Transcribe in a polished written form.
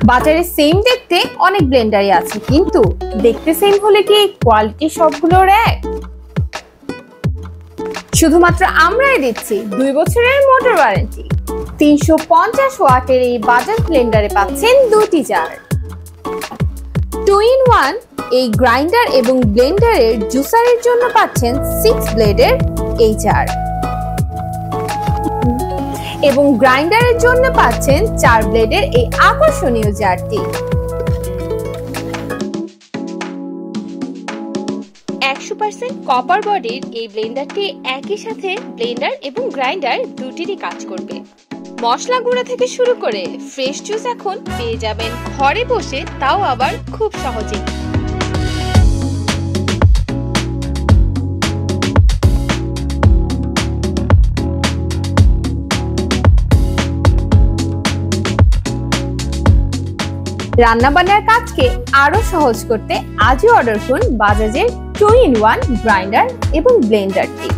বাজারে সেম দেখতে অনেক ব্লেন্ডারই আছে, কিন্তু দেখতে সেম হলে কি কোয়ালিটি সবগুলোর এক? শুধুমাত্র আমরাই দিচ্ছি 2 বছরের মোটর ওয়ারেন্টি। 350 ওয়াটের এই বাজাজ ব্লেন্ডারে পাচ্ছেন 2টি জার। 2-in-1 এই গ্রাইন্ডার এবং ব্লেন্ডারের জুসারের জন্য পাচ্ছেন 6 ব্লেডের এই জার, এবং গ্রাইন্ডারের জন্য পাচ্ছেন 4 ব্লেডের এই আকর্ষণীয় জারটি। 100% কপার বডির এই ব্লেন্ডারটি একই সাথে ব্লেন্ডার এবং গ্রাইন্ডার দুটিরই কাজ করবে। মশলা গুঁড়া থেকে শুরু করে ফ্রেশ জুস এখন পেয়ে যাবেন ঘরে বসে, তাও আবার খুব সহজেই। রান্নাবান্নার কাজকে আরো সহজ করতে আজই অর্ডার করুন বাজাজের 2-in-1 গ্রাইন্ডার এবং ব্লেন্ডারটি।